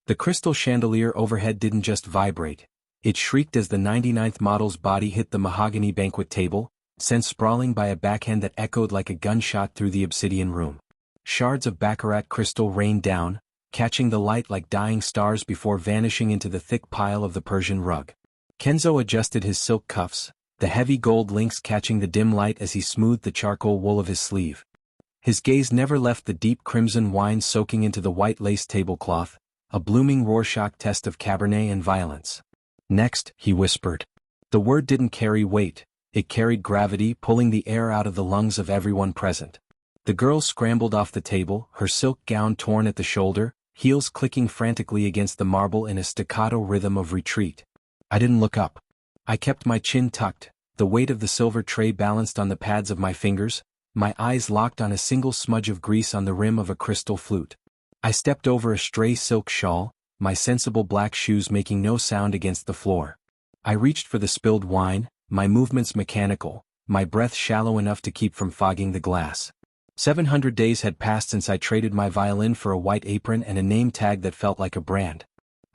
The crystal chandelier overhead didn't just vibrate. It shrieked as the 99th model's body hit the mahogany banquet table, sent sprawling by a backhand that echoed like a gunshot through the obsidian room. Shards of baccarat crystal rained down, catching the light like dying stars before vanishing into the thick pile of the Persian rug. Kenzo adjusted his silk cuffs, the heavy gold links catching the dim light as he smoothed the charcoal wool of his sleeve. His gaze never left the deep crimson wine soaking into the white lace tablecloth, a blooming Rorschach test of Cabernet and violence. "Next," he whispered. The word didn't carry weight, it carried gravity, pulling the air out of the lungs of everyone present. The girl scrambled off the table, her silk gown torn at the shoulder, heels clicking frantically against the marble in a staccato rhythm of retreat. I didn't look up. I kept my chin tucked, the weight of the silver tray balanced on the pads of my fingers, my eyes locked on a single smudge of grease on the rim of a crystal flute. I stepped over a stray silk shawl, my sensible black shoes making no sound against the floor. I reached for the spilled wine, my movements mechanical, my breath shallow enough to keep from fogging the glass. 700 days had passed since I traded my violin for a white apron and a name tag that felt like a brand.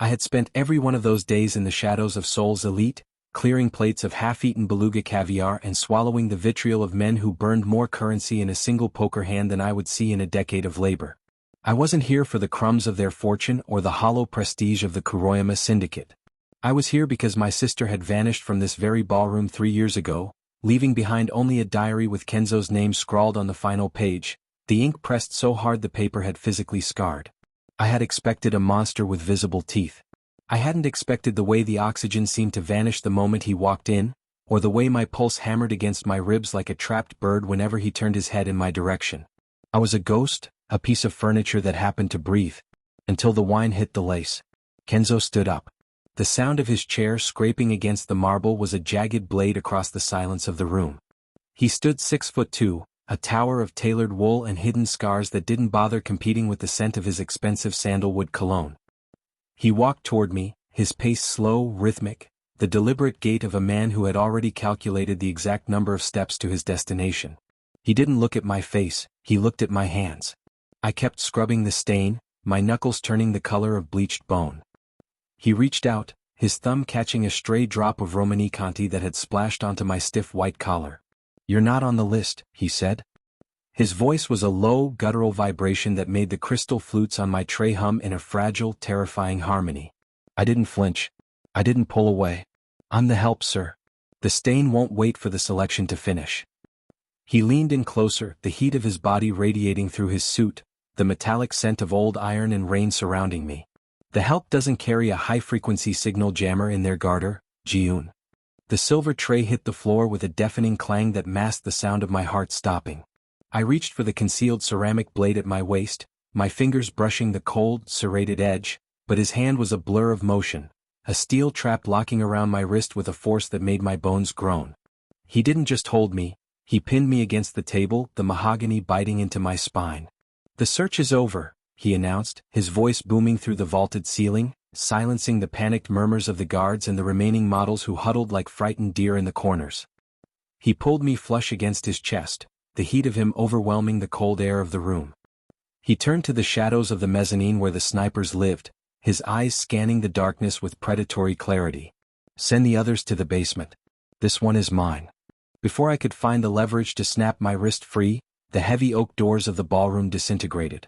I had spent every one of those days in the shadows of Seoul's elite, clearing plates of half-eaten beluga caviar and swallowing the vitriol of men who burned more currency in a single poker hand than I would see in a decade of labor. I wasn't here for the crumbs of their fortune or the hollow prestige of the Kuroyama syndicate. I was here because my sister had vanished from this very ballroom 3 years ago, leaving behind only a diary with Kenzo's name scrawled on the final page, the ink pressed so hard the paper had physically scarred. I had expected a monster with visible teeth. I hadn't expected the way the oxygen seemed to vanish the moment he walked in, or the way my pulse hammered against my ribs like a trapped bird whenever he turned his head in my direction. I was a ghost, a piece of furniture that happened to breathe, until the wine hit the lace. Kenzo stood up. The sound of his chair scraping against the marble was a jagged blade across the silence of the room. He stood 6'2", a tower of tailored wool and hidden scars that didn't bother competing with the scent of his expensive sandalwood cologne. He walked toward me, his pace slow, rhythmic, the deliberate gait of a man who had already calculated the exact number of steps to his destination. He didn't look at my face, he looked at my hands. I kept scrubbing the stain, my knuckles turning the color of bleached bone. He reached out, his thumb catching a stray drop of Romani Conti that had splashed onto my stiff white collar. "You're not on the list," he said. His voice was a low, guttural vibration that made the crystal flutes on my tray hum in a fragile, terrifying harmony. I didn't flinch. I didn't pull away. "I'm the help, sir. The stain won't wait for the selection to finish." He leaned in closer, the heat of his body radiating through his suit, the metallic scent of old iron and rain surrounding me. "The help doesn't carry a high-frequency signal jammer in their garter, Ji-eun." The silver tray hit the floor with a deafening clang that masked the sound of my heart stopping. I reached for the concealed ceramic blade at my waist, my fingers brushing the cold, serrated edge, but his hand was a blur of motion, a steel trap locking around my wrist with a force that made my bones groan. He didn't just hold me, he pinned me against the table, the mahogany biting into my spine. "The search is over," he announced, his voice booming through the vaulted ceiling, silencing the panicked murmurs of the guards and the remaining models who huddled like frightened deer in the corners. He pulled me flush against his chest, the heat of him overwhelming the cold air of the room. He turned to the shadows of the mezzanine where the snipers lived, his eyes scanning the darkness with predatory clarity. "Send the others to the basement. This one is mine." Before I could find the leverage to snap my wrist free, the heavy oak doors of the ballroom disintegrated.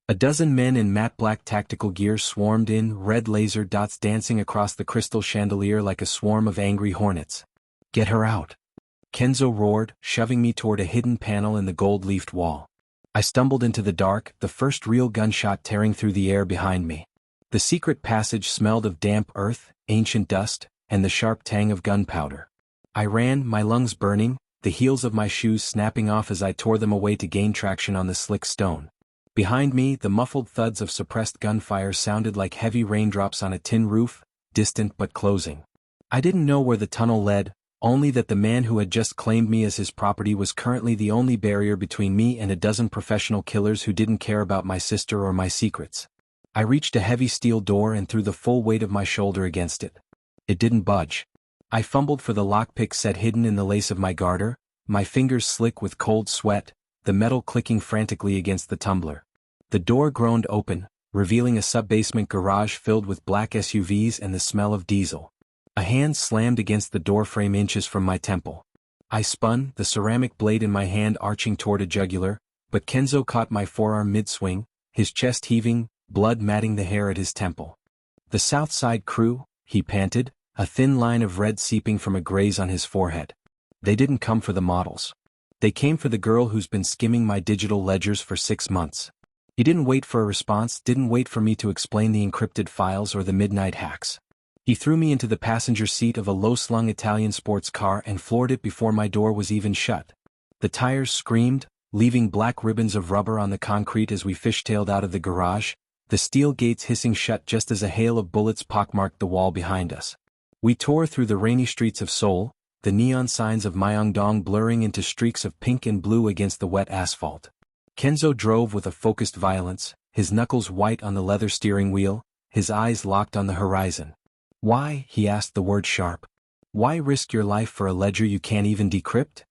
A dozen men in matte black tactical gear swarmed in, red laser dots dancing across the crystal chandelier like a swarm of angry hornets. "Get her out!" Kenzo roared, shoving me toward a hidden panel in the gold-leafed wall. I stumbled into the dark, the first real gunshot tearing through the air behind me. The secret passage smelled of damp earth, ancient dust, and the sharp tang of gunpowder. I ran, my lungs burning, the heels of my shoes snapping off as I tore them away to gain traction on the slick stone. Behind me, the muffled thuds of suppressed gunfire sounded like heavy raindrops on a tin roof, distant but closing. I didn't know where the tunnel led, only that the man who had just claimed me as his property was currently the only barrier between me and a dozen professional killers who didn't care about my sister or my secrets. I reached a heavy steel door and threw the full weight of my shoulder against it. It didn't budge. I fumbled for the lockpick set hidden in the lace of my garter, my fingers slick with cold sweat, the metal clicking frantically against the tumbler. The door groaned open, revealing a sub-basement garage filled with black SUVs and the smell of diesel. A hand slammed against the doorframe inches from my temple. I spun, the ceramic blade in my hand arching toward a jugular, but Kenzo caught my forearm mid-swing, his chest heaving, blood matting the hair at his temple. "The South Side crew," he panted, a thin line of red seeping from a graze on his forehead. "They didn't come for the models. They came for the girl who's been skimming my digital ledgers for 6 months." He didn't wait for a response, didn't wait for me to explain the encrypted files or the midnight hacks. He threw me into the passenger seat of a low-slung Italian sports car and floored it before my door was even shut. The tires screamed, leaving black ribbons of rubber on the concrete as we fishtailed out of the garage, the steel gates hissing shut just as a hail of bullets pockmarked the wall behind us. We tore through the rainy streets of Seoul, the neon signs of Myeongdong blurring into streaks of pink and blue against the wet asphalt. Kenzo drove with a focused violence, his knuckles white on the leather steering wheel, his eyes locked on the horizon. "Why?" he asked, the word sharp. "Why risk your life for a ledger you can't even decrypt?"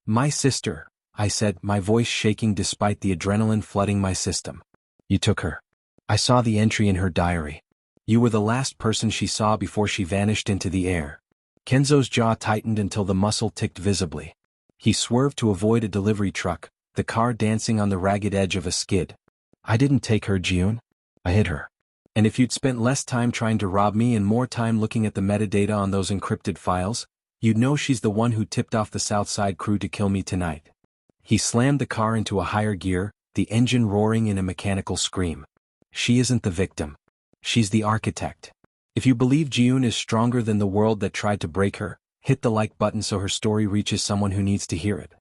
"My sister," I said, my voice shaking despite the adrenaline flooding my system. "You took her. I saw the entry in her diary. You were the last person she saw before she vanished into the air." Kenzo's jaw tightened until the muscle ticked visibly. He swerved to avoid a delivery truck, the car dancing on the ragged edge of a skid. "I didn't take her, Ji-eun. I hit her. And if you'd spent less time trying to rob me and more time looking at the metadata on those encrypted files, you'd know she's the one who tipped off the Southside crew to kill me tonight." He slammed the car into a higher gear, the engine roaring in a mechanical scream. "She isn't the victim. She's the architect. If you believe Ji-eun is stronger than the world that tried to break her, hit the like button so her story reaches someone who needs to hear it."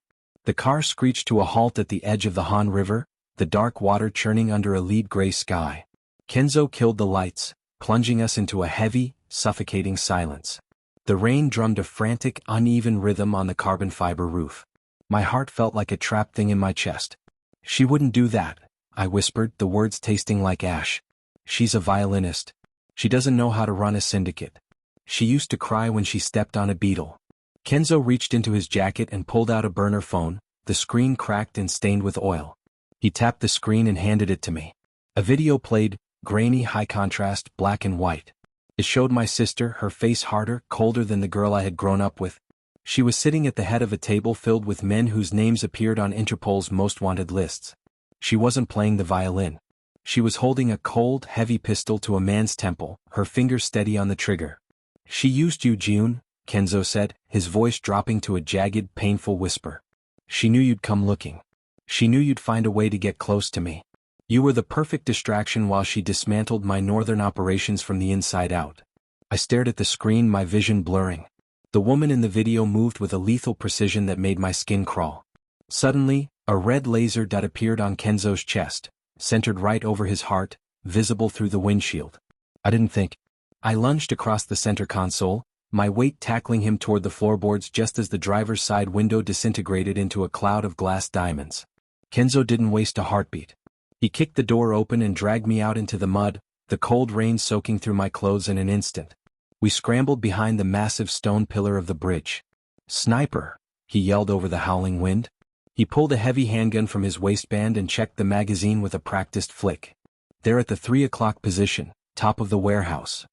The car screeched to a halt at the edge of the Han River, the dark water churning under a lead gray sky. Kenzo killed the lights, plunging us into a heavy, suffocating silence. The rain drummed a frantic, uneven rhythm on the carbon fiber roof. My heart felt like a trapped thing in my chest. "She wouldn't do that," I whispered, the words tasting like ash. "She's a violinist. She doesn't know how to run a syndicate. She used to cry when she stepped on a beetle." Kenzo reached into his jacket and pulled out a burner phone, the screen cracked and stained with oil. He tapped the screen and handed it to me. A video played, grainy, high contrast, black and white. It showed my sister, her face harder, colder than the girl I had grown up with. She was sitting at the head of a table filled with men whose names appeared on Interpol's most wanted lists. She wasn't playing the violin. She was holding a cold, heavy pistol to a man's temple, her fingers steady on the trigger. "She used you, Ji-eun," Kenzo said, his voice dropping to a jagged, painful whisper. "She knew you'd come looking. She knew you'd find a way to get close to me. You were the perfect distraction while she dismantled my northern operations from the inside out." I stared at the screen, my vision blurring. The woman in the video moved with a lethal precision that made my skin crawl. Suddenly, a red laser dot appeared on Kenzo's chest, centered right over his heart, visible through the windshield. I didn't think. I lunged across the center console, my weight tackling him toward the floorboards just as the driver's side window disintegrated into a cloud of glass diamonds. Kenzo didn't waste a heartbeat. He kicked the door open and dragged me out into the mud, the cold rain soaking through my clothes in an instant. We scrambled behind the massive stone pillar of the bridge. "Sniper!" he yelled over the howling wind. He pulled a heavy handgun from his waistband and checked the magazine with a practiced flick. "They're at the 3 o'clock position, top of the warehouse."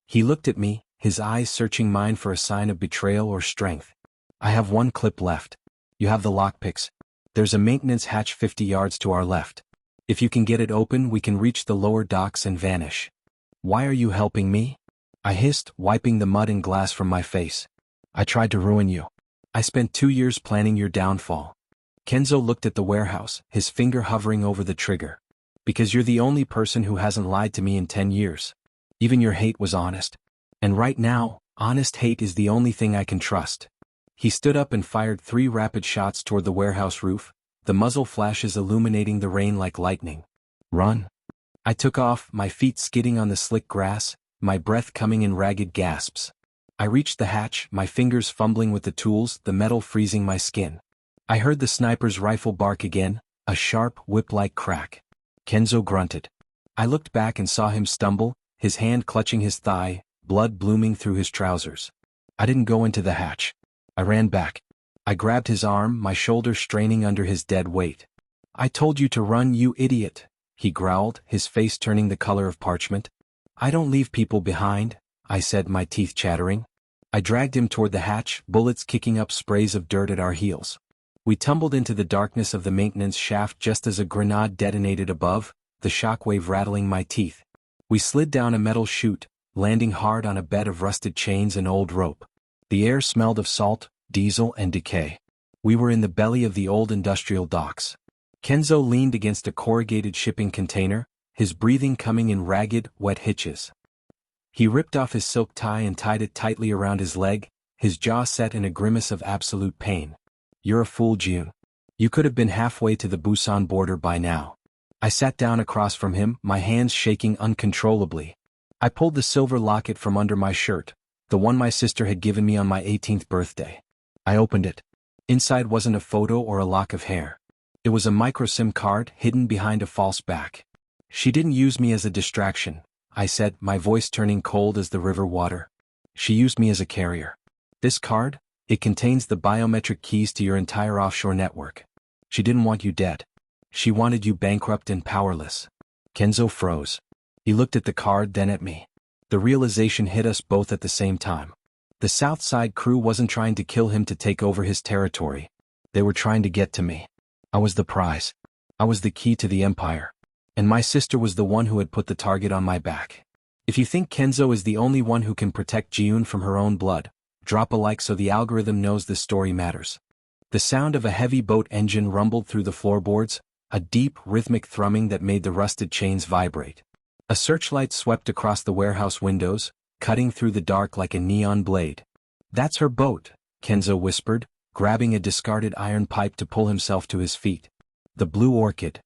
He looked at me, his eyes searching mine for a sign of betrayal or strength. "I have 1 clip left. You have the lockpicks. There's a maintenance hatch 50 yards to our left. If you can get it open, we can reach the lower docks and vanish." "Why are you helping me?" I hissed, wiping the mud and glass from my face. "I tried to ruin you. I spent 2 years planning your downfall." Kenzo looked at the warehouse, his finger hovering over the trigger. "Because you're the only person who hasn't lied to me in 10 years. Even your hate was honest. And right now, honest hate is the only thing I can trust." He stood up and fired 3 rapid shots toward the warehouse roof, the muzzle flashes illuminating the rain like lightning. "Run." I took off, my feet skidding on the slick grass, my breath coming in ragged gasps. I reached the hatch, my fingers fumbling with the tools, the metal freezing my skin. I heard the sniper's rifle bark again, a sharp, whip-like crack. Kenzo grunted. I looked back and saw him stumble, his hand clutching his thigh, blood blooming through his trousers. I didn't go into the hatch. I ran back. I grabbed his arm, my shoulder straining under his dead weight. "I told you to run, you idiot," he growled, his face turning the color of parchment. I don't leave people behind, I said, my teeth chattering. I dragged him toward the hatch, bullets kicking up sprays of dirt at our heels. We tumbled into the darkness of the maintenance shaft just as a grenade detonated above, the shockwave rattling my teeth. We slid down a metal chute, landing hard on a bed of rusted chains and old rope. The air smelled of salt, diesel, and decay. We were in the belly of the old industrial docks. Kenzo leaned against a corrugated shipping container, his breathing coming in ragged, wet hitches. He ripped off his silk tie and tied it tightly around his leg, his jaw set in a grimace of absolute pain. You're a fool, Ji-eun. You could have been halfway to the Busan border by now. I sat down across from him, my hands shaking uncontrollably. I pulled the silver locket from under my shirt, the one my sister had given me on my 18th birthday. I opened it. Inside wasn't a photo or a lock of hair. It was a micro-SIM card hidden behind a false back. She didn't use me as a distraction, I said, my voice turning cold as the river water. She used me as a carrier. This card? It contains the biometric keys to your entire offshore network. She didn't want you dead. She wanted you bankrupt and powerless. Kenzo froze. He looked at the card, then at me. The realization hit us both at the same time. The South Side crew wasn't trying to kill him to take over his territory. They were trying to get to me. I was the prize. I was the key to the empire. And my sister was the one who had put the target on my back. If you think Kenzo is the only one who can protect Ji-eun from her own blood, drop a like so the algorithm knows this story matters. The sound of a heavy boat engine rumbled through the floorboards, a deep, rhythmic thrumming that made the rusted chains vibrate. A searchlight swept across the warehouse windows, cutting through the dark like a neon blade. That's her boat, Kenzo whispered, grabbing a discarded iron pipe to pull himself to his feet. The Blue Orchid.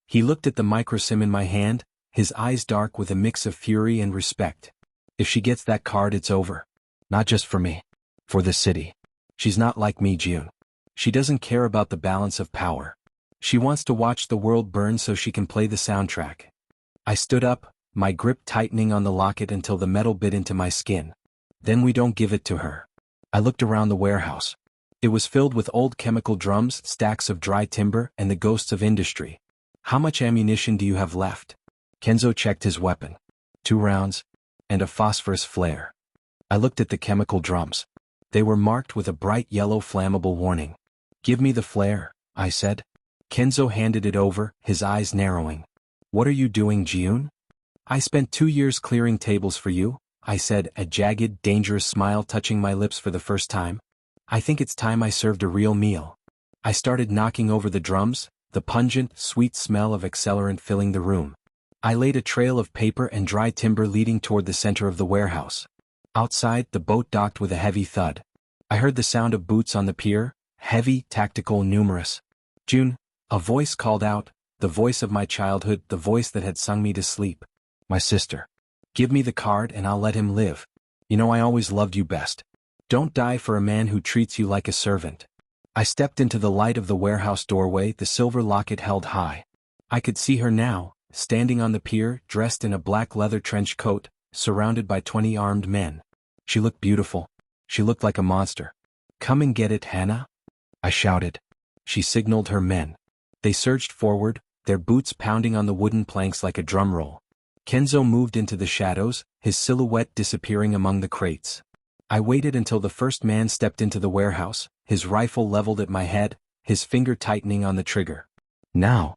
He looked at the micro-SIM in my hand, his eyes dark with a mix of fury and respect. If she gets that card, it's over. Not just for me. For the city. She's not like me, Ji-eun. She doesn't care about the balance of power. She wants to watch the world burn so she can play the soundtrack. I stood up, my grip tightening on the locket until the metal bit into my skin. Then we don't give it to her. I looked around the warehouse. It was filled with old chemical drums, stacks of dry timber, and the ghosts of industry. How much ammunition do you have left? Kenzo checked his weapon. 2 rounds. And a phosphorus flare. I looked at the chemical drums. They were marked with a bright yellow flammable warning. Give me the flare, I said. Kenzo handed it over, his eyes narrowing. What are you doing, Ji-eun? I spent 2 years clearing tables for you, I said, a jagged, dangerous smile touching my lips for the first time. I think it's time I served a real meal. I started knocking over the drums, the pungent, sweet smell of accelerant filling the room. I laid a trail of paper and dry timber leading toward the center of the warehouse. Outside, the boat docked with a heavy thud. I heard the sound of boots on the pier, heavy, tactical, numerous. Ji-eun, a voice called out, the voice of my childhood, the voice that had sung me to sleep. My sister. Give me the card and I'll let him live. You know I always loved you best. Don't die for a man who treats you like a servant. I stepped into the light of the warehouse doorway, the silver locket held high. I could see her now, standing on the pier, dressed in a black leather trench coat, surrounded by 20 armed men. She looked beautiful. She looked like a monster. Come and get it, Hannah? I shouted. She signaled her men. They surged forward, their boots pounding on the wooden planks like a drum roll. Kenzo moved into the shadows, his silhouette disappearing among the crates. I waited until the first man stepped into the warehouse, his rifle leveled at my head, his finger tightening on the trigger. Now.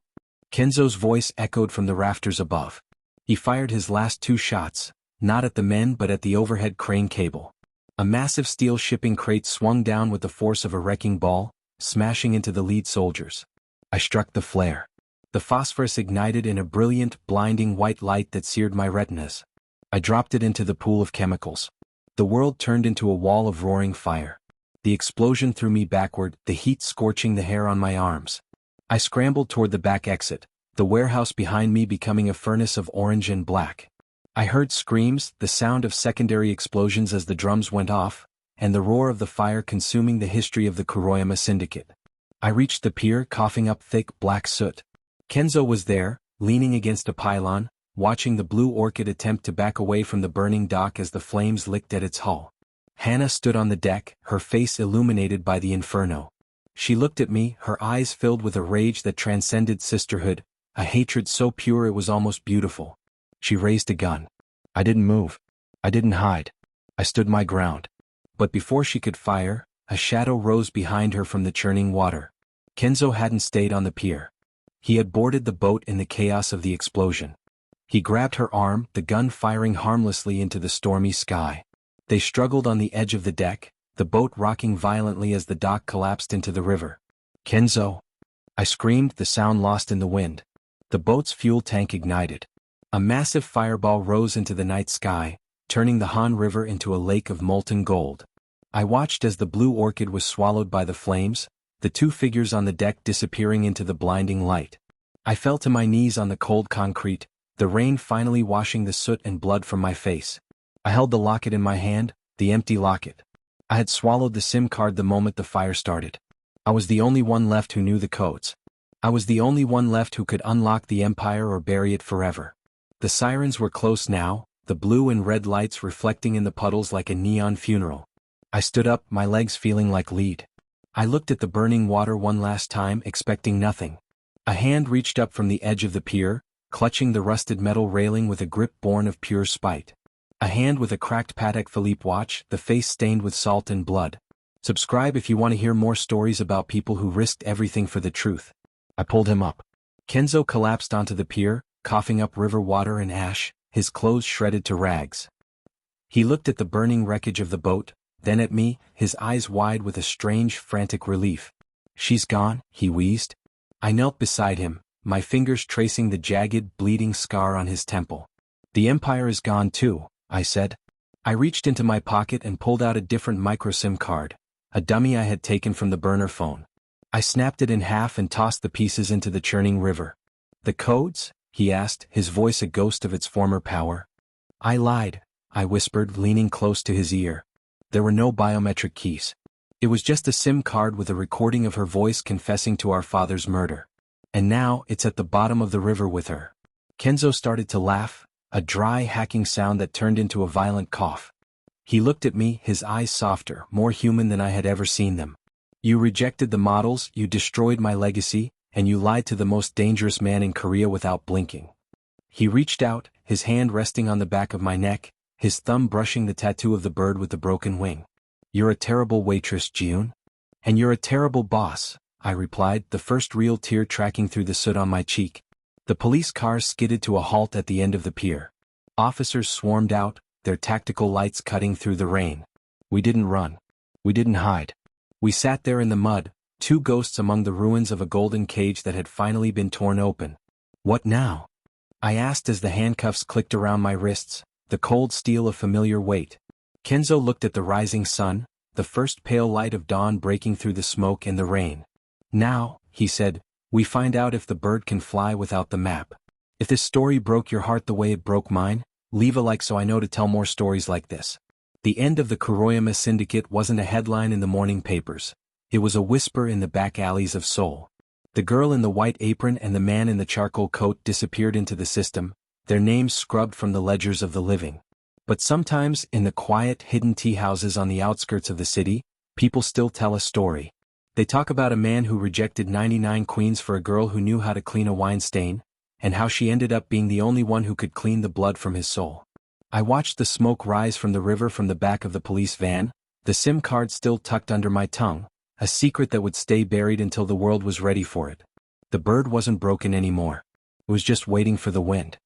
Kenzo's voice echoed from the rafters above. He fired his last 2 shots, not at the men but at the overhead crane cable. A massive steel shipping crate swung down with the force of a wrecking ball, smashing into the lead soldiers. I struck the flare. The phosphorus ignited in a brilliant, blinding white light that seared my retinas. I dropped it into the pool of chemicals. The world turned into a wall of roaring fire. The explosion threw me backward, the heat scorching the hair on my arms. I scrambled toward the back exit, the warehouse behind me becoming a furnace of orange and black. I heard screams, the sound of secondary explosions as the drums went off, and the roar of the fire consuming the history of the Kuroyama syndicate. I reached the pier, coughing up thick black soot. Kenzo was there, leaning against a pylon, watching the Blue Orchid attempt to back away from the burning dock as the flames licked at its hull. Hannah stood on the deck, her face illuminated by the inferno. She looked at me, her eyes filled with a rage that transcended sisterhood, a hatred so pure it was almost beautiful. She raised a gun. I didn't move. I didn't hide. I stood my ground. But before she could fire, a shadow rose behind her from the churning water. Kenzo hadn't stayed on the pier. He had boarded the boat in the chaos of the explosion. He grabbed her arm, the gun firing harmlessly into the stormy sky. They struggled on the edge of the deck, the boat rocking violently as the dock collapsed into the river. "Kenzo!" I screamed, the sound lost in the wind. The boat's fuel tank ignited. A massive fireball rose into the night sky, turning the Han River into a lake of molten gold. I watched as the blue orchid was swallowed by the flames, the two figures on the deck disappearing into the blinding light. I fell to my knees on the cold concrete, the rain finally washing the soot and blood from my face. I held the locket in my hand, the empty locket. I had swallowed the SIM card the moment the fire started. I was the only one left who knew the codes. I was the only one left who could unlock the empire or bury it forever. The sirens were close now, the blue and red lights reflecting in the puddles like a neon funeral. I stood up, my legs feeling like lead. I looked at the burning water one last time, expecting nothing. A hand reached up from the edge of the pier, clutching the rusted metal railing with a grip born of pure spite. A hand with a cracked Patek Philippe watch, the face stained with salt and blood. Subscribe if you want to hear more stories about people who risked everything for the truth. I pulled him up. Kenzo collapsed onto the pier, coughing up river water and ash, his clothes shredded to rags. He looked at the burning wreckage of the boat, then at me, his eyes wide with a strange, frantic relief. "She's gone," he wheezed. I knelt beside him, my fingers tracing the jagged, bleeding scar on his temple. "The Empire is gone too," I said. I reached into my pocket and pulled out a different micro-SIM card, a dummy I had taken from the burner phone. I snapped it in half and tossed the pieces into the churning river. "The codes?" he asked, his voice a ghost of its former power. "I lied," I whispered, leaning close to his ear. There were no biometric keys. It was just a SIM card with a recording of her voice confessing to our father's murder. And now, it's at the bottom of the river with her. Kenzo started to laugh, a dry, hacking sound that turned into a violent cough. He looked at me, his eyes softer, more human than I had ever seen them. "You rejected the models, you destroyed my legacy, and you lied to the most dangerous man in Korea without blinking." He reached out, his hand resting on the back of my neck, his thumb brushing the tattoo of the bird with the broken wing. "You're a terrible waitress, Ji-eun. And you're a terrible boss," I replied, the first real tear tracking through the soot on my cheek. The police cars skidded to a halt at the end of the pier. Officers swarmed out, their tactical lights cutting through the rain. We didn't run. We didn't hide. We sat there in the mud, two ghosts among the ruins of a golden cage that had finally been torn open. "What now?" I asked as the handcuffs clicked around my wrists, the cold steel a familiar weight. Kenzo looked at the rising sun, the first pale light of dawn breaking through the smoke and the rain. "Now," he said, "we find out if the bird can fly without the map. If this story broke your heart the way it broke mine, leave a like so I know to tell more stories like this." The end of the Kuroyama syndicate wasn't a headline in the morning papers. It was a whisper in the back alleys of Seoul. The girl in the white apron and the man in the charcoal coat disappeared into the system, their names scrubbed from the ledgers of the living. But sometimes, in the quiet, hidden tea houses on the outskirts of the city, people still tell a story. They talk about a man who rejected 99 queens for a girl who knew how to clean a wine stain, and how she ended up being the only one who could clean the blood from his soul. I watched the smoke rise from the river from the back of the police van, the SIM card still tucked under my tongue, a secret that would stay buried until the world was ready for it. The bird wasn't broken anymore. It was just waiting for the wind.